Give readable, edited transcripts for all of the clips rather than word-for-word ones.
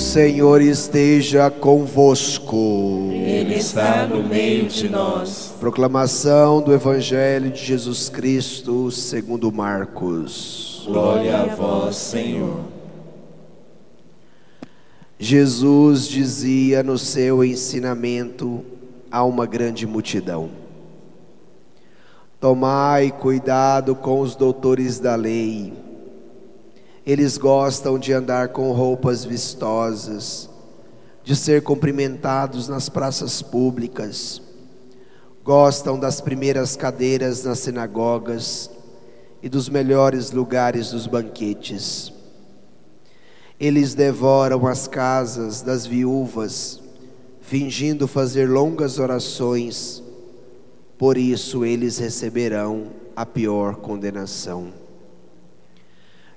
Senhor esteja convosco. Ele está no meio de nós. Proclamação do Evangelho de Jesus Cristo segundo Marcos. Glória a vós, Senhor. Jesus dizia no seu ensinamento a uma grande multidão: tomai cuidado com os doutores da lei. Eles gostam de andar com roupas vistosas, de ser cumprimentados nas praças públicas, gostam das primeiras cadeiras nas sinagogas e dos melhores lugares dos banquetes. Eles devoram as casas das viúvas, fingindo fazer longas orações. Por isso eles receberão a pior condenação.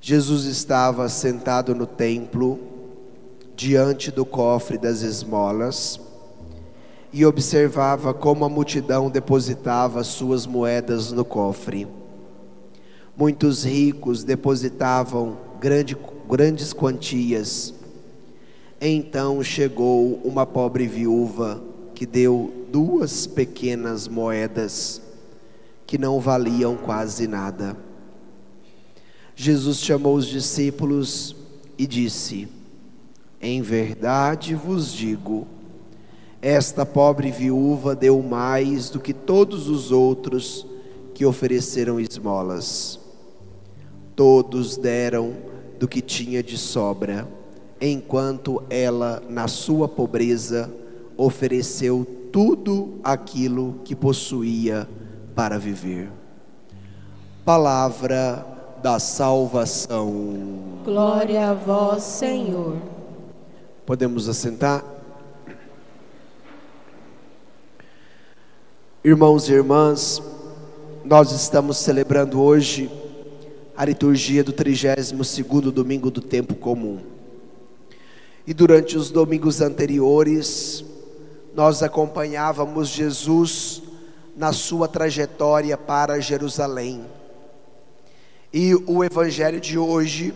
Jesus estava sentado no templo, diante do cofre das esmolas, e observava como a multidão depositava suas moedas no cofre. Muitos ricos depositavam grandes quantias. Então chegou uma pobre viúva que deu 2 pequenas moedas, que não valiam quase nada. Jesus chamou os discípulos e disse: em verdade vos digo, esta pobre viúva deu mais do que todos os outros que ofereceram esmolas. Todos deram do que tinha de sobra, enquanto ela, na sua pobreza, ofereceu tudo aquilo que possuía para viver. Palavra da salvação. Glória a vós, Senhor. Podemos assentar? Irmãos e irmãs, nós estamos celebrando hoje a liturgia do 32º domingo do tempo comum. E durante os domingos anteriores, nós acompanhávamos Jesus na sua trajetória para Jerusalém. E o Evangelho de hoje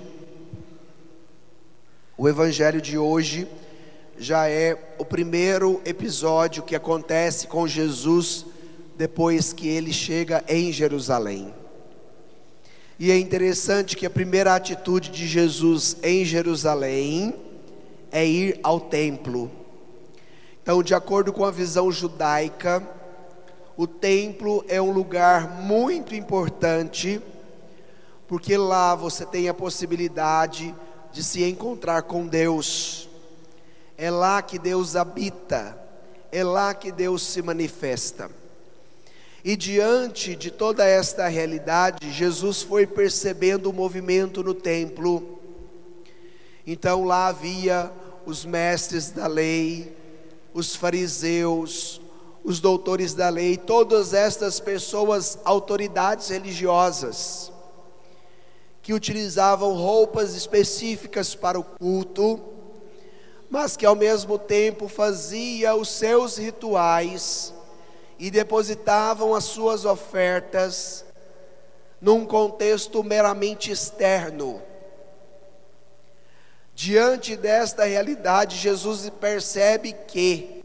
já é o primeiro episódio que acontece com Jesus depois que ele chega em Jerusalém. E é interessante que a primeira atitude de Jesus em Jerusalém é ir ao templo. Então, de acordo com a visão judaica, o templo é um lugar muito importante, porque lá você tem a possibilidade de se encontrar com Deus. É lá que Deus habita, é lá que Deus se manifesta. E diante de toda esta realidade, Jesus foi percebendo o movimento no templo. Então lá havia os mestres da lei, os fariseus, os doutores da lei, todas estas pessoas, autoridades religiosas, que utilizavam roupas específicas para o culto, mas que ao mesmo tempo faziam os seus rituais e depositavam as suas ofertas num contexto meramente externo. Diante desta realidade, Jesus percebe que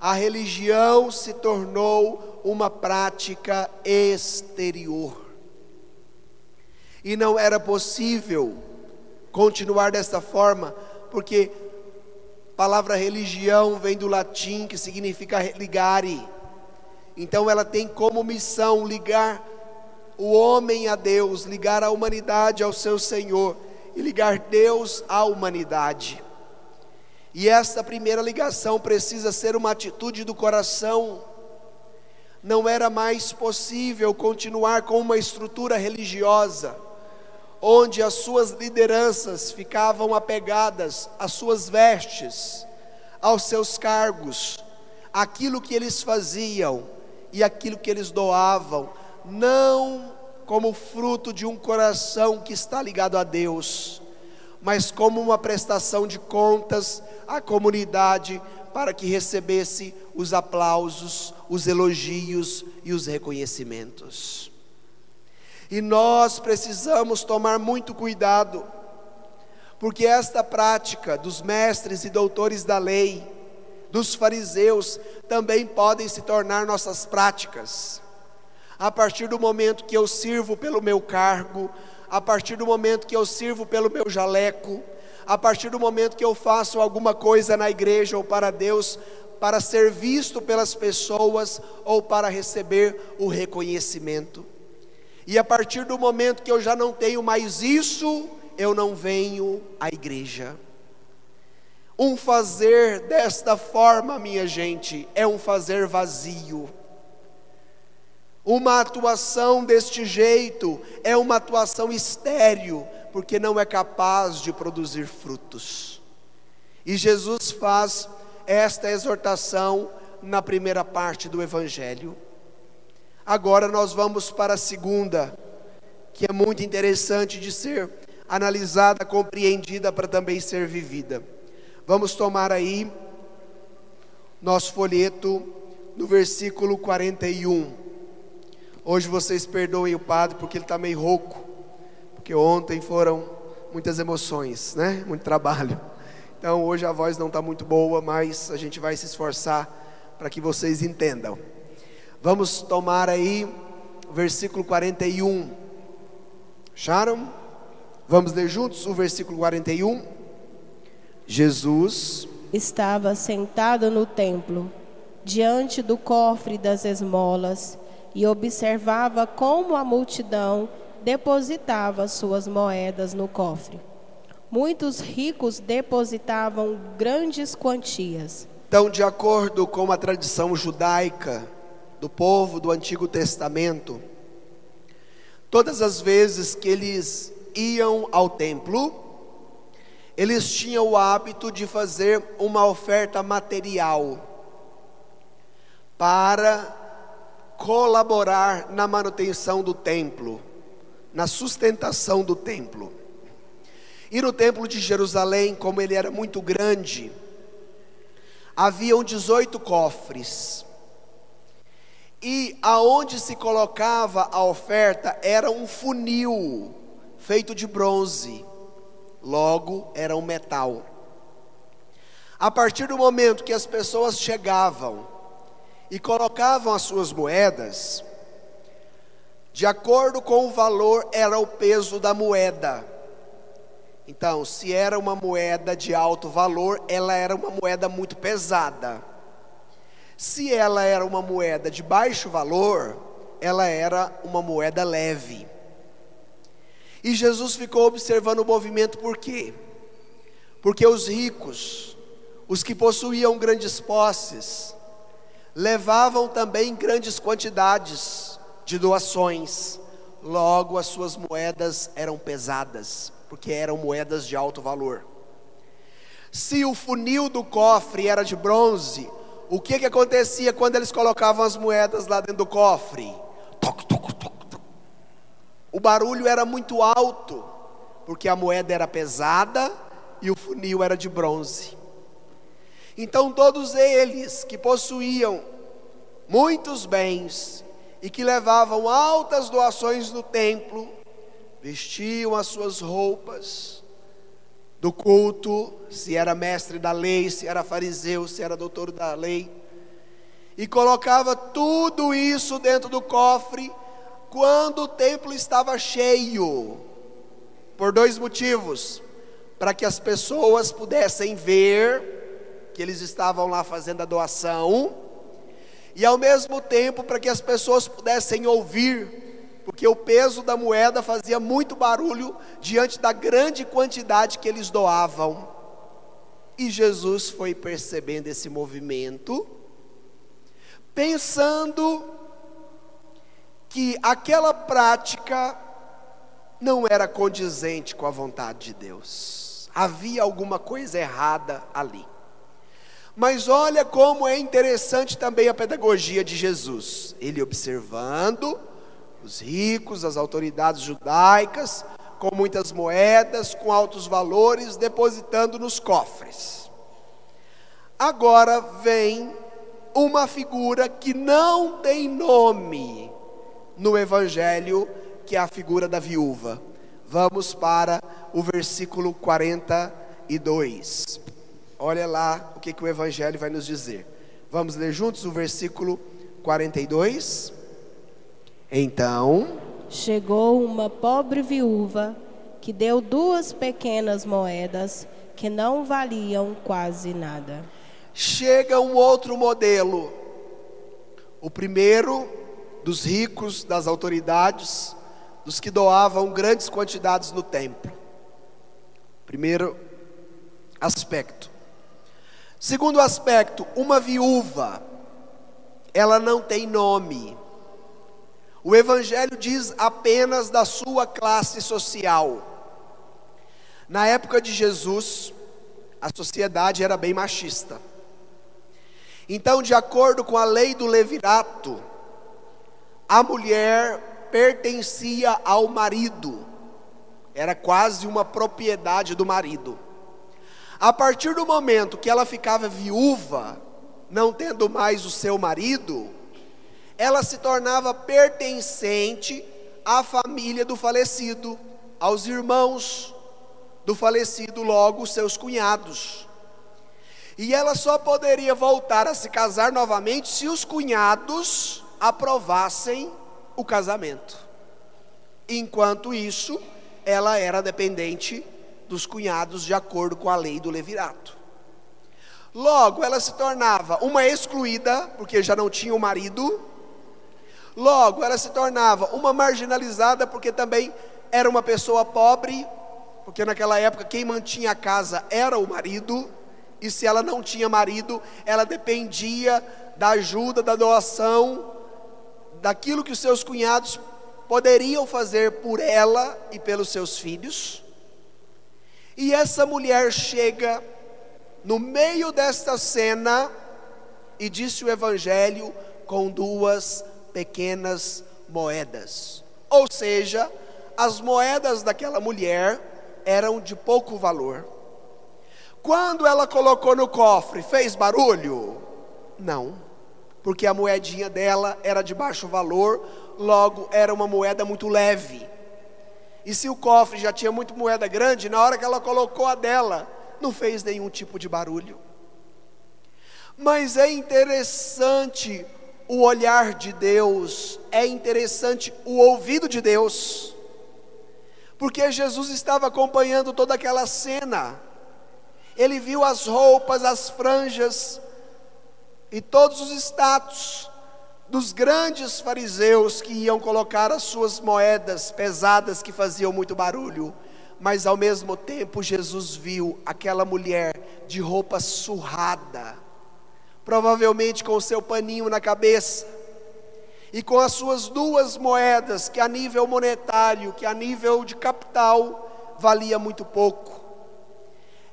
a religião se tornou uma prática exterior. E não era possível continuar desta forma, porque a palavra religião vem do latim, que significa ligare. Então ela tem como missão ligar o homem a Deus, ligar a humanidade ao seu Senhor e ligar Deus à humanidade. E esta primeira ligação precisa ser uma atitude do coração. Não era mais possível continuar com uma estrutura religiosa, onde as suas lideranças ficavam apegadas às suas vestes, aos seus cargos, aquilo que eles faziam e aquilo que eles doavam, não como fruto de um coração que está ligado a Deus, mas como uma prestação de contas à comunidade, para que recebesse os aplausos, os elogios e os reconhecimentos. E nós precisamos tomar muito cuidado porque esta prática dos mestres e doutores da lei, dos fariseus, também podem se tornar nossas práticas. A partir do momento que eu sirvo pelo meu cargo, a partir do momento que eu sirvo pelo meu jaleco, a partir do momento que eu faço alguma coisa na igreja ou para Deus, para ser visto pelas pessoas ou para receber o reconhecimento. E a partir do momento que eu já não tenho mais isso, eu não venho à igreja. Um fazer desta forma, minha gente, é um fazer vazio. Uma atuação deste jeito é uma atuação estéril, porque não é capaz de produzir frutos. E Jesus faz esta exortação na primeira parte do Evangelho. Agora nós vamos para a segunda, que é muito interessante de ser analisada, compreendida para também ser vivida. Vamos tomar aí nosso folheto no versículo 41. Hoje vocês perdoem o padre porque ele está meio rouco, porque ontem foram muitas emoções, né? Muito trabalho. Então hoje a voz não está muito boa, mas a gente vai se esforçar para que vocês entendam. Vamos tomar aí o versículo 41. Acharam? Vamos ler juntos o versículo 41. Jesus estava sentado no templo, diante do cofre das esmolas, e observava como a multidão depositava suas moedas no cofre. Muitos ricos depositavam grandes quantias. Então, de acordo com a tradição judaica do povo do Antigo Testamento, todas as vezes que eles iam ao templo, eles tinham o hábito de fazer uma oferta material para colaborar na manutenção do templo, na sustentação do templo. E no templo de Jerusalém, como ele era muito grande, haviam 18 cofres. E aonde se colocava a oferta era um funil feito de bronze, logo era um metal. A partir do momento que as pessoas chegavam e colocavam as suas moedas, de acordo com o valor era o peso da moeda. Então, se era uma moeda de alto valor, ela era uma moeda muito pesada. Se ela era uma moeda de baixo valor, ela era uma moeda leve. E Jesus ficou observando o movimento, por quê? Porque os ricos, os que possuíam grandes posses, levavam também grandes quantidades de doações. Logo as suas moedas eram pesadas, porque eram moedas de alto valor. Se o funil do cofre era de bronze, o que acontecia quando eles colocavam as moedas lá dentro do cofre? Toc, toc, toc, toc. O barulho era muito alto, porque a moeda era pesada e o funil era de bronze. Então todos eles que possuíam muitos bens e que levavam altas doações no templo, vestiam as suas roupas do culto, se era mestre da lei, se era fariseu, se era doutor da lei, e colocava tudo isso dentro do cofre quando o templo estava cheio, por dois motivos: para que as pessoas pudessem ver que eles estavam lá fazendo a doação, e ao mesmo tempo para que as pessoas pudessem ouvir, porque o peso da moeda fazia muito barulho diante da grande quantidade que eles doavam. E Jesus foi percebendo esse movimento, pensando que aquela prática não era condizente com a vontade de Deus, havia alguma coisa errada ali. Mas olha como é interessante também a pedagogia de Jesus. Ele observando os ricos, as autoridades judaicas, com muitas moedas, com altos valores, depositando nos cofres. Agora vem uma figura que não tem nome no Evangelho, que é a figura da viúva. Vamos para o versículo 42. Olha lá o que o Evangelho vai nos dizer. Vamos ler juntos o versículo 42. Então, chegou uma pobre viúva que deu 2 pequenas moedas que não valiam quase nada. Chega um outro modelo. O primeiro dos ricos, das autoridades, dos que doavam grandes quantidades no templo. Primeiro aspecto. Segundo aspecto, uma viúva, ela não tem nome. O Evangelho diz apenas da sua classe social. Na época de Jesus, a sociedade era bem machista. Então, de acordo com a lei do levirato, a mulher pertencia ao marido. Era quase uma propriedade do marido. A partir do momento que ela ficava viúva, não tendo mais o seu marido, ela se tornava pertencente à família do falecido, aos irmãos do falecido, logo seus cunhados. E ela só poderia voltar a se casar novamente se os cunhados aprovassem o casamento. Enquanto isso, ela era dependente dos cunhados de acordo com a lei do levirato. Logo, ela se tornava uma excluída, porque já não tinha o marido. Logo, ela se tornava uma marginalizada, porque também era uma pessoa pobre, porque naquela época quem mantinha a casa era o marido, e se ela não tinha marido, ela dependia da ajuda, da doação, daquilo que os seus cunhados poderiam fazer por ela e pelos seus filhos. E essa mulher chega no meio desta cena, e disse o Evangelho, com 2 pequenas moedas. Ou seja, as moedas daquela mulher eram de pouco valor. Quando ela colocou no cofre, fez barulho? Não, porque a moedinha dela era de baixo valor, logo era uma moeda muito leve. E se o cofre já tinha muita moeda grande, na hora que ela colocou a dela, não fez nenhum tipo de barulho. Mas é interessante o olhar de Deus, é interessante o ouvido de Deus, porque Jesus estava acompanhando toda aquela cena. Ele viu as roupas, as franjas e todos os status dos grandes fariseus que iam colocar as suas moedas pesadas que faziam muito barulho. Mas ao mesmo tempo Jesus viu aquela mulher de roupa surrada, provavelmente com o seu paninho na cabeça, e com as suas 2 moedas, que a nível monetário, que a nível de capital, valia muito pouco.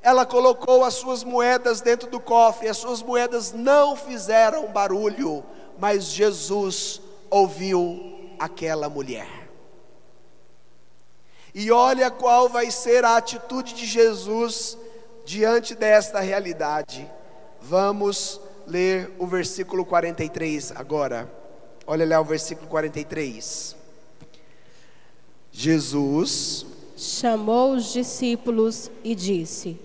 Ela colocou as suas moedas dentro do cofre, as suas moedas não fizeram barulho, mas Jesus ouviu aquela mulher. E olha qual vai ser a atitude de Jesus diante desta realidade. Vamos ler o versículo 43 agora. Olha lá o versículo 43. Jesus chamou os discípulos e disse: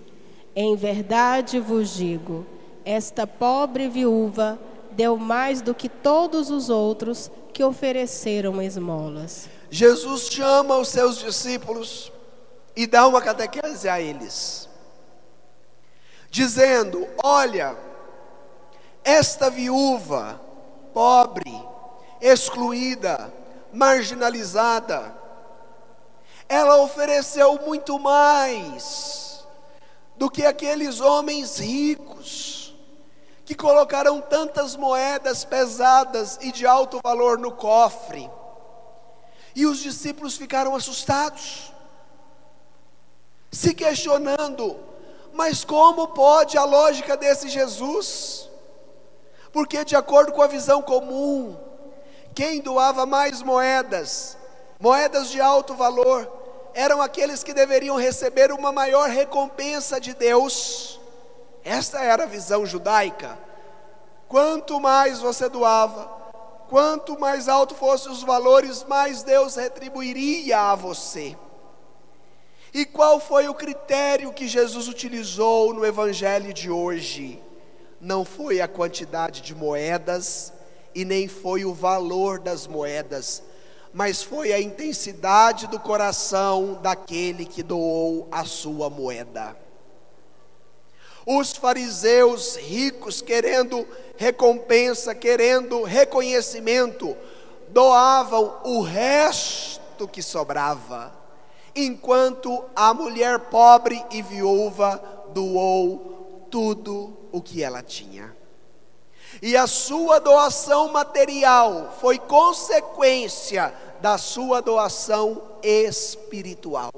em verdade vos digo, esta pobre viúva deu mais do que todos os outros que ofereceram esmolas. Jesus chama os seus discípulos e dá uma catequese a eles, dizendo: olha, esta viúva, pobre, excluída, marginalizada, ela ofereceu muito mais do que aqueles homens ricos, que colocaram tantas moedas pesadas e de alto valor no cofre. E os discípulos ficaram assustados, se questionando: mas como pode a lógica desse Jesus? Porque de acordo com a visão comum, quem doava mais moedas de alto valor, eram aqueles que deveriam receber uma maior recompensa de Deus. Esta era a visão judaica. Quanto mais você doava, quanto mais alto fossem os valores, mais Deus retribuiria a você. E qual foi o critério que Jesus utilizou no evangelho de hoje? Não foi a quantidade de moedas e nem foi o valor das moedas, mas foi a intensidade do coração daquele que doou a sua moeda. Os fariseus ricos, querendo recompensa, querendo reconhecimento, doavam o resto que sobrava, enquanto a mulher pobre e viúva doou tudo o que ela tinha. E a sua doação material foi consequência da sua doação espiritual.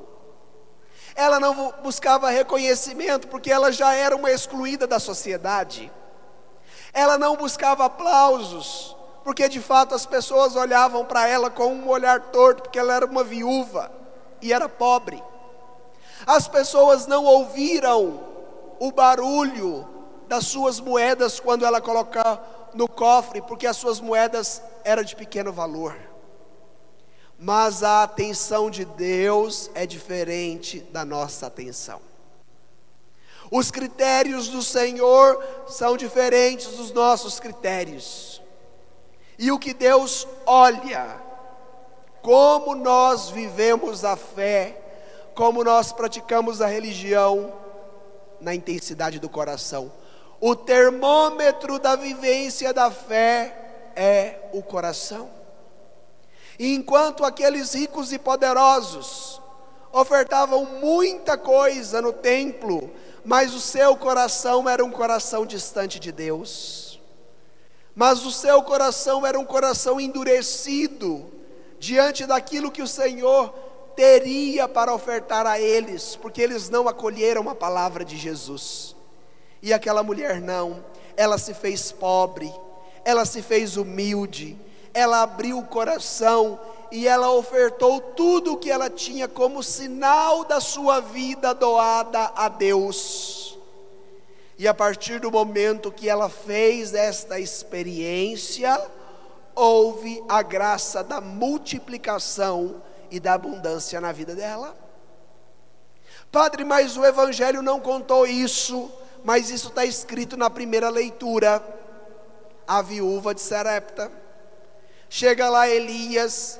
Ela não buscava reconhecimento, porque ela já era uma excluída da sociedade. Ela não buscava aplausos, porque de fato as pessoas olhavam para ela com um olhar torto, porque ela era uma viúva e era pobre. As pessoas não ouviram o barulho das suas moedas quando ela colocava no cofre, porque as suas moedas eram de pequeno valor. Mas a atenção de Deus é diferente da nossa atenção. Os critérios do Senhor são diferentes dos nossos critérios. E o que Deus olha, como nós vivemos a fé, como nós praticamos a religião, na intensidade do coração. O termômetro da vivência da fé é o coração. E enquanto aqueles ricos e poderosos ofertavam muita coisa no templo, mas o seu coração era um coração distante de Deus. Mas o seu coração era um coração endurecido diante daquilo que o Senhor teria para ofertar a eles, porque eles não acolheram a palavra de Jesus. E aquela mulher não, ela se fez pobre, ela se fez humilde, ela abriu o coração e ela ofertou tudo o que ela tinha como sinal da sua vida doada a Deus. E a partir do momento que ela fez esta experiência, houve a graça da multiplicação e da abundância na vida dela. Padre, mas o Evangelho não contou isso, mas isso está escrito na primeira leitura. A viúva de Sarepta, chega lá Elias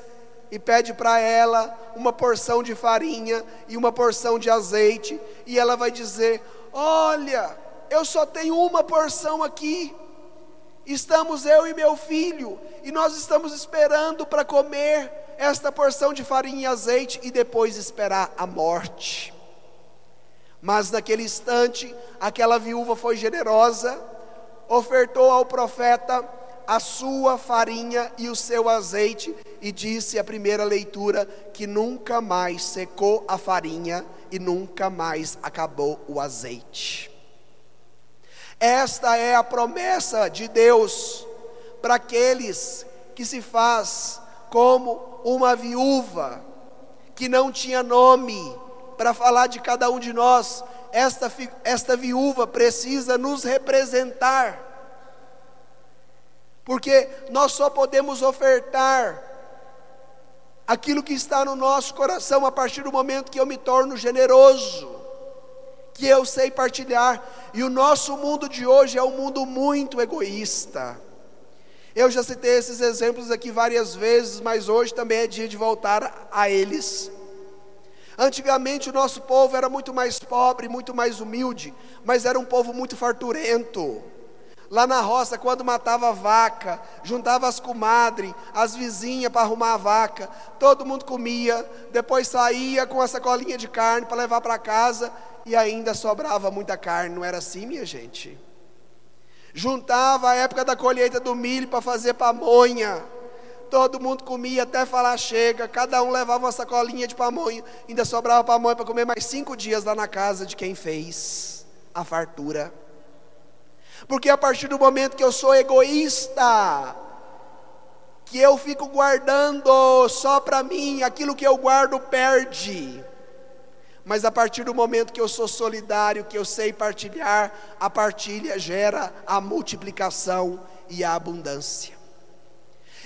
e pede para ela uma porção de farinha e uma porção de azeite, e ela vai dizer: olha, eu só tenho uma porção aqui, estamos eu e meu filho, e nós estamos esperando para comer esta porção de farinha e azeite e depois esperar a morte. Mas naquele instante, aquela viúva foi generosa, ofertou ao profeta a sua farinha e o seu azeite, e disse a primeira leitura que nunca mais secou a farinha e nunca mais acabou o azeite. Esta é a promessa de Deus para aqueles que se faz como uma viúva que não tinha nome para falar de cada um de nós. Esta viúva precisa nos representar, porque nós só podemos ofertar aquilo que está no nosso coração a partir do momento que eu me torno generoso, que eu sei partilhar. E o nosso mundo de hoje é um mundo muito egoísta. Eu já citei esses exemplos aqui várias vezes, mas hoje também é dia de voltar a eles. Antigamente o nosso povo era muito mais pobre, muito mais humilde, mas era um povo muito farturento. Lá na roça, quando matava a vaca, juntava as comadres, as vizinhas para arrumar a vaca, todo mundo comia, depois saía com a sacolinha de carne para levar para casa, e ainda sobrava muita carne. Não era assim, minha gente? Juntava a época da colheita do milho para fazer pamonha, todo mundo comia até falar chega, cada um levava uma sacolinha de pamonha, ainda sobrava pamonha para comer mais 5 dias lá na casa de quem fez a fartura. Porque a partir do momento que eu sou egoísta, que eu fico guardando só para mim, aquilo que eu guardo perde. Mas a partir do momento que eu sou solidário, que eu sei partilhar, a partilha gera a multiplicação e a abundância.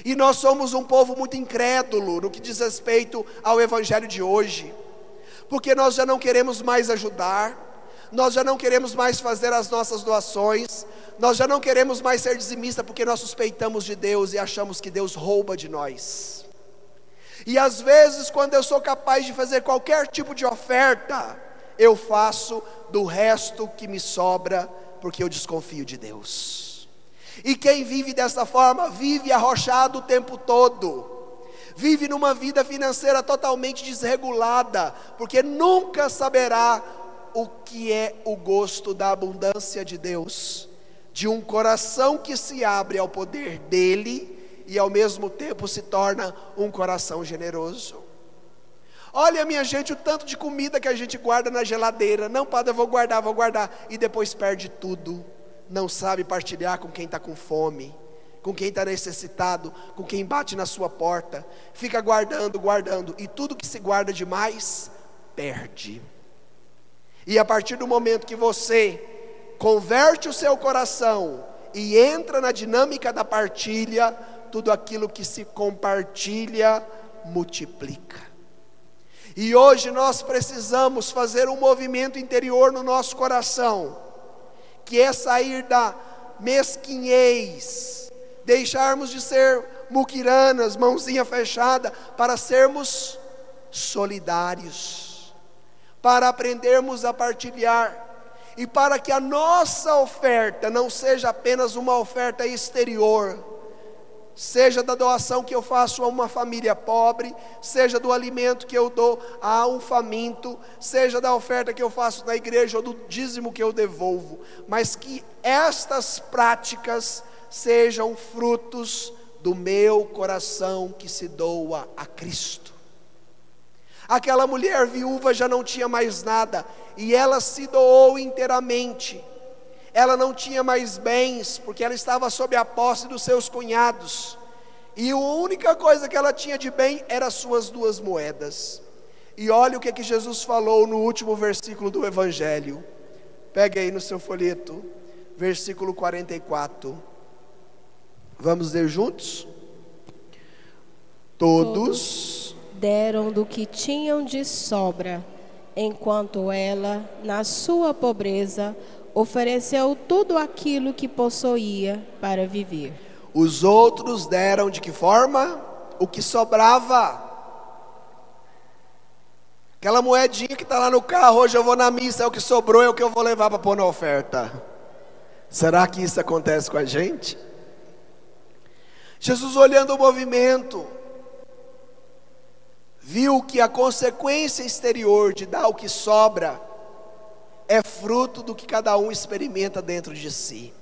E nós somos um povo muito incrédulo no que diz respeito ao Evangelho de hoje, porque nós já não queremos mais ajudar, nós já não queremos mais fazer as nossas doações, nós já não queremos mais ser dizimistas, porque nós suspeitamos de Deus e achamos que Deus rouba de nós. E às vezes, quando eu sou capaz de fazer qualquer tipo de oferta, eu faço do resto que me sobra, porque eu desconfio de Deus. E quem vive dessa forma, vive arrochado o tempo todo, vive numa vida financeira totalmente desregulada, porque nunca saberá o que é o gosto da abundância de Deus, de um coração que se abre ao poder dele, e ao mesmo tempo se torna um coração generoso. Olha, minha gente, o tanto de comida que a gente guarda na geladeira. Não, padre, eu vou guardar, e depois perde tudo. Não sabe partilhar com quem está com fome, com quem está necessitado, com quem bate na sua porta. Fica guardando, e tudo que se guarda demais, perde. E a partir do momento que você converte o seu coração e entra na dinâmica da partilha, tudo aquilo que se compartilha, multiplica. E hoje nós precisamos fazer um movimento interior no nosso coração, que é sair da mesquinhez, deixarmos de ser muquiranas, mãozinha fechada, para sermos solidários, para aprendermos a partilhar, e para que a nossa oferta não seja apenas uma oferta exterior, seja da doação que eu faço a uma família pobre, seja do alimento que eu dou a um faminto, seja da oferta que eu faço na igreja ou do dízimo que eu devolvo, mas que estas práticas sejam frutos do meu coração que se doa a Cristo. Aquela mulher viúva já não tinha mais nada, e ela se doou inteiramente. Ela não tinha mais bens, porque ela estava sob a posse dos seus cunhados, e a única coisa que ela tinha de bem era as suas 2 moedas. E olha o que Jesus falou no último versículo do Evangelho. Pegue aí no seu folheto, versículo 44. Vamos ler juntos? Todos deram do que tinham de sobra, enquanto ela, na sua pobreza, ofereceu tudo aquilo que possuía para viver. Os outros deram de que forma? O que sobrava. Aquela moedinha que está lá no carro, hoje eu vou na missa, é o que sobrou, é o que eu vou levar para pôr na oferta. Será que isso acontece com a gente? Jesus, olhando o movimento, viu que a consequência exterior de dar o que sobra é fruto do que cada um experimenta dentro de si.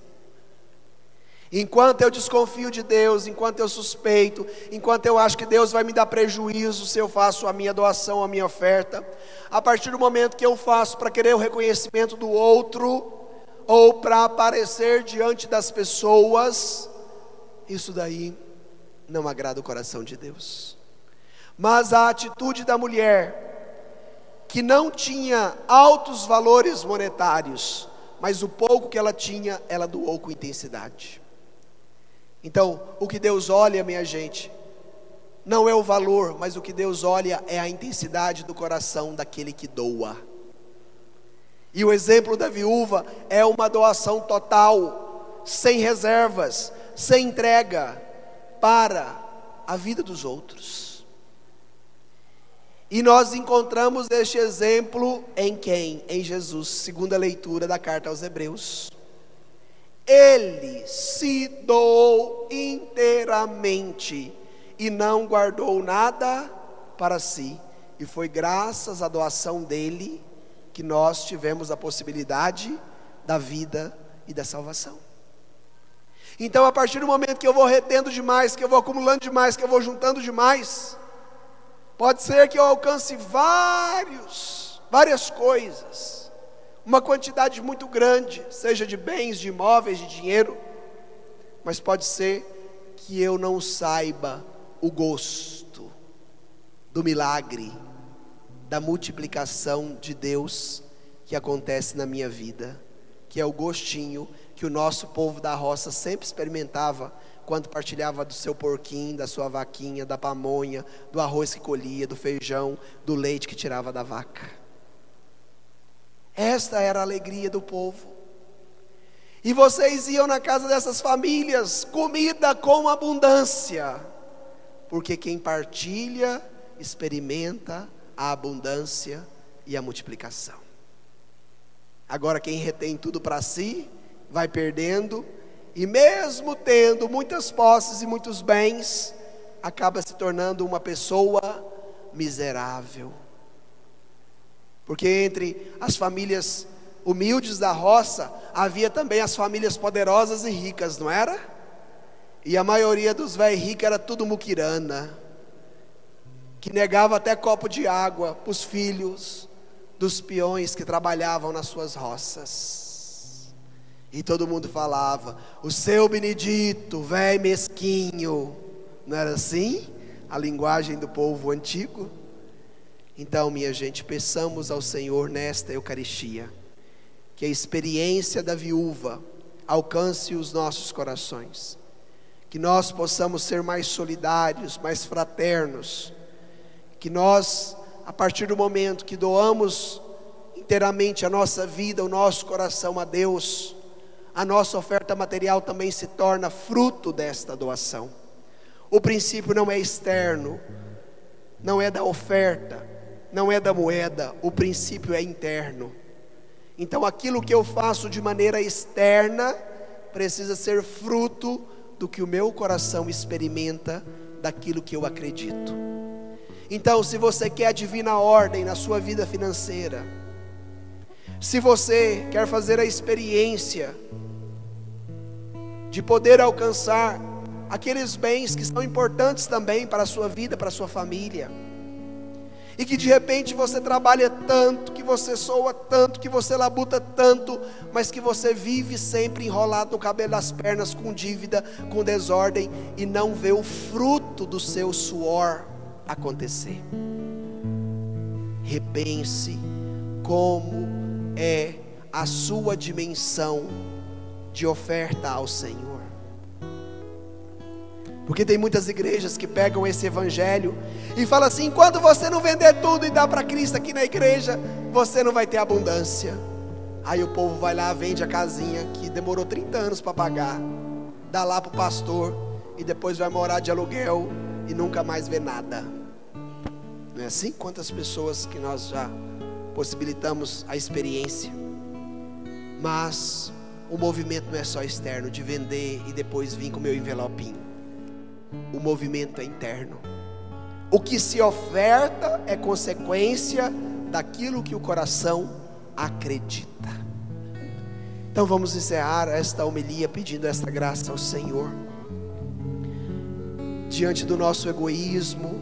Enquanto eu desconfio de Deus, enquanto eu suspeito, enquanto eu acho que Deus vai me dar prejuízo se eu faço a minha doação, a minha oferta, a partir do momento que eu faço para querer o reconhecimento do outro, ou para aparecer diante das pessoas, isso daí não agrada o coração de Deus. Mas a atitude da mulher, que não tinha altos valores monetários, mas o pouco que ela tinha, ela doou com intensidade. Então, o que Deus olha, minha gente, não é o valor, mas o que Deus olha é a intensidade do coração daquele que doa. E o exemplo da viúva é uma doação total, sem reservas, sem entrega, para a vida dos outros. E nós encontramos este exemplo em quem? Em Jesus, segunda leitura da carta aos Hebreus. Ele se doou inteiramente e não guardou nada para si. E foi graças à doação dele que nós tivemos a possibilidade da vida e da salvação. Então, a partir do momento que eu vou retendo demais, que eu vou acumulando demais, que eu vou juntando demais, pode ser que eu alcance várias coisas, uma quantidade muito grande, seja de bens, de imóveis, de dinheiro, mas pode ser que eu não saiba o gosto do milagre, da multiplicação de Deus que acontece na minha vida, que é o gostinho que o nosso povo da roça sempre experimentava enquanto partilhava do seu porquinho, da sua vaquinha, da pamonha, do arroz que colhia, do feijão, do leite que tirava da vaca. Esta era a alegria do povo. E vocês iam na casa dessas famílias, comida com abundância, porque quem partilha experimenta a abundância e a multiplicação. Agora quem retém tudo para si, vai perdendo, e mesmo tendo muitas posses e muitos bens, acaba se tornando uma pessoa miserável. Porque entre as famílias humildes da roça, havia também as famílias poderosas e ricas, não era? E a maioria dos velhos ricos era tudo muquirana, que negava até copo de água para os filhos dos peões que trabalhavam nas suas roças. E todo mundo falava: o seu Benedito, velho mesquinho. Não era assim a linguagem do povo antigo? Então, minha gente, peçamos ao Senhor nesta Eucaristia que a experiência da viúva alcance os nossos corações, que nós possamos ser mais solidários, mais fraternos, que nós, a partir do momento que doamos inteiramente a nossa vida, o nosso coração a Deus, a nossa oferta material também se torna fruto desta doação. O princípio não é externo, não é da oferta, não é da moeda, o princípio é interno. Então aquilo que eu faço de maneira externa precisa ser fruto do que o meu coração experimenta, daquilo que eu acredito. Então, se você quer a divina ordem na sua vida financeira, se você quer fazer a experiência de poder alcançar aqueles bens que são importantes também para a sua vida, para a sua família, e que de repente você trabalha tanto, que você soa tanto, que você labuta tanto, mas que você vive sempre enrolado no cabelo das pernas, com dívida, com desordem, e não vê o fruto do seu suor acontecer. Repense como é a sua dimensão de oferta ao Senhor. Porque tem muitas igrejas que pegam esse evangelho e falam assim: enquanto você não vender tudo e dar para Cristo aqui na igreja, você não vai ter abundância. Aí o povo vai lá, vende a casinha que demorou 30 anos para pagar, dá lá para o pastor, e depois vai morar de aluguel e nunca mais vê nada. Não é assim? Quantas pessoas que nós já possibilitamos a experiência. Mas o movimento não é só externo, de vender e depois vir com o meu envelopinho. O movimento é interno. O que se oferta é consequência daquilo que o coração acredita. Então vamos encerrar esta homilia pedindo esta graça ao Senhor. Diante do nosso egoísmo,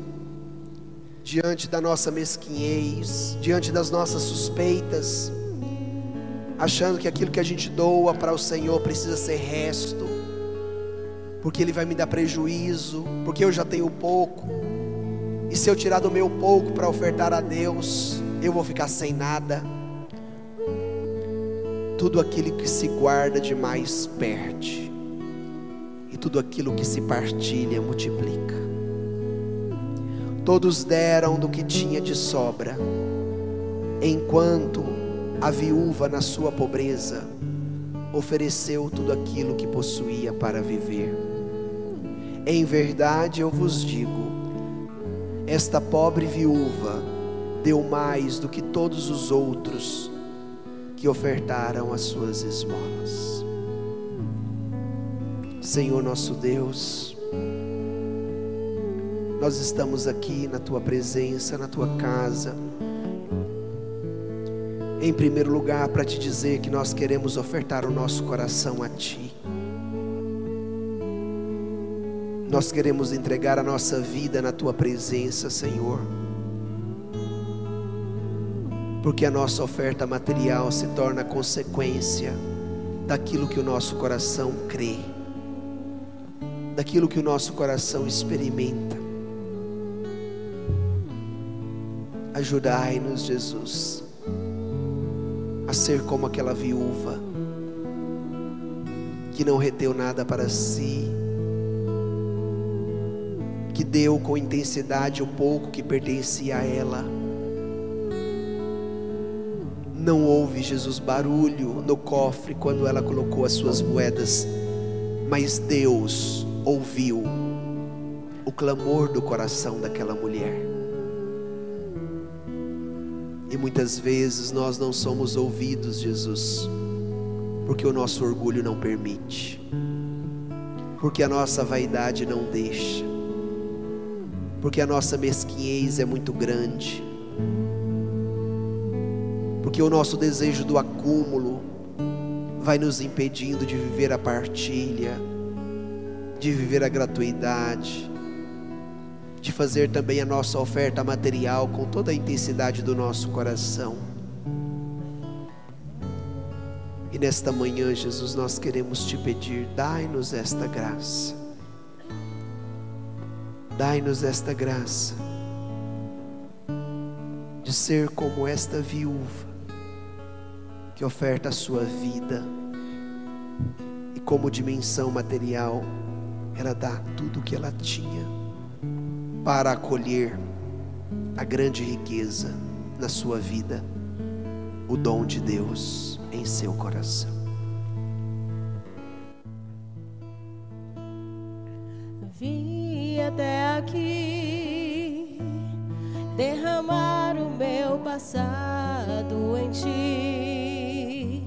diante da nossa mesquinhez, diante das nossas suspeitas, achando que aquilo que a gente doa para o Senhor precisa ser resto, porque Ele vai me dar prejuízo, porque eu já tenho pouco, e se eu tirar do meu pouco para ofertar a Deus, eu vou ficar sem nada. Tudo aquilo que se guarda demais perde, e tudo aquilo que se partilha multiplica. Todos deram do que tinha de sobra, enquanto a viúva na sua pobreza ofereceu tudo aquilo que possuía para viver. Em verdade eu vos digo, esta pobre viúva deu mais do que todos os outros que ofertaram as suas esmolas. Senhor nosso Deus, nós estamos aqui na Tua presença, na Tua casa, em primeiro lugar para Te dizer que nós queremos ofertar o nosso coração a Ti. Nós queremos entregar a nossa vida na Tua presença, Senhor, porque a nossa oferta material se torna consequência daquilo que o nosso coração crê, daquilo que o nosso coração experimenta. Ajudai-nos, Jesus, a ser como aquela viúva que não reteu nada para si, que deu com intensidade o pouco que pertencia a ela. Não houve, Jesus, barulho no cofre quando ela colocou as suas moedas, mas Deus ouviu o clamor do coração daquela mulher. E muitas vezes nós não somos ouvidos, Jesus, porque o nosso orgulho não permite, porque a nossa vaidade não deixa, porque a nossa mesquinhez é muito grande, porque o nosso desejo do acúmulo vai nos impedindo de viver a partilha, de viver a gratuidade, de fazer também a nossa oferta material com toda a intensidade do nosso coração. E nesta manhã, Jesus, nós queremos te pedir, dai-nos esta graça, dai-nos esta graça de ser como esta viúva que oferta a sua vida, e como dimensão material ela dá tudo o que ela tinha para acolher a grande riqueza na sua vida, o dom de Deus em seu coração. Vim até aqui derramar o meu passado em ti,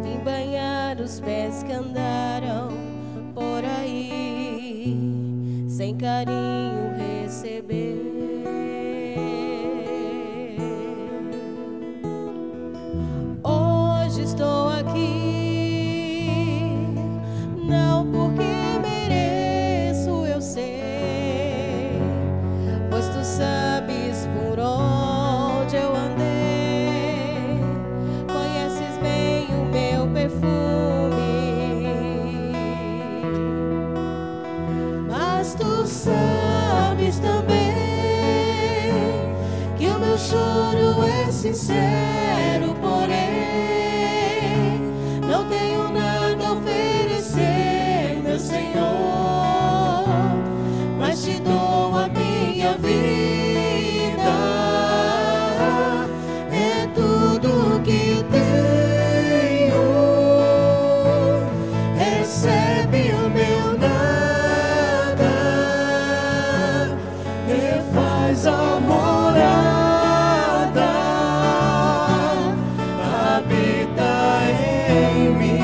vim banhar os pés que andaram por aí, sem carinho receber. Hoje estou aqui, não porque mereço, eu sei, pois tu sabes por onde eu andei, conheces bem o meu perfume, mas tu sabes também que o meu choro é sincero, porém não tenho nada a oferecer, meu Senhor, mas te dou a minha vida, é tudo que tenho, recebe o meu nada, refaz a morada, habita em mim,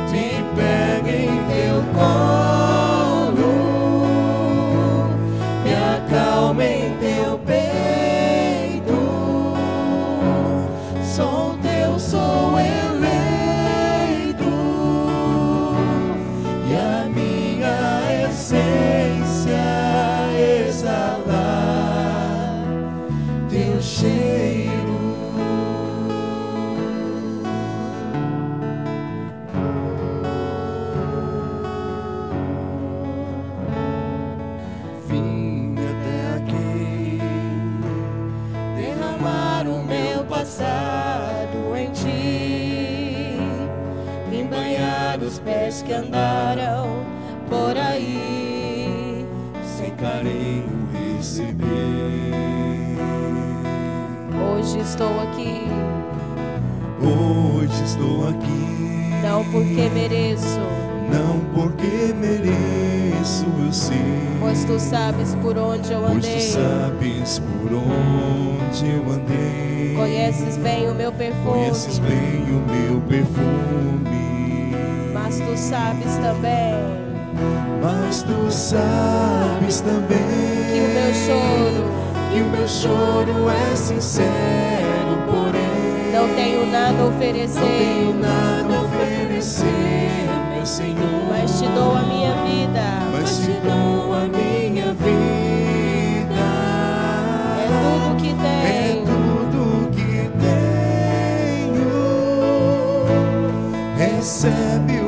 te pega em teu colo, me acalma em teu peito, sou teu, sou eleito, e a minha essência exalar teu cheiro. Vim até aqui derramar o meu passado em ti, vim banhar os pés que andaram por aí, sem carinho receber. hoje estou aqui, Hoje estou aqui, não porque mereço, não porque mereço, eu sei, pois tu sabes por onde eu pois tu andei, sabes por onde eu andei, conheces bem o meu conheces perfume, bem o meu perfume, mas tu sabes também mas tu sabes também que o meu choro é sincero, porém não tenho nada a oferecer, não tenho nada a oferecer, meu Senhor, mas te dou a minha vida, mas te dou a minha vida, é tudo que é tenho, tudo que tenho, recebe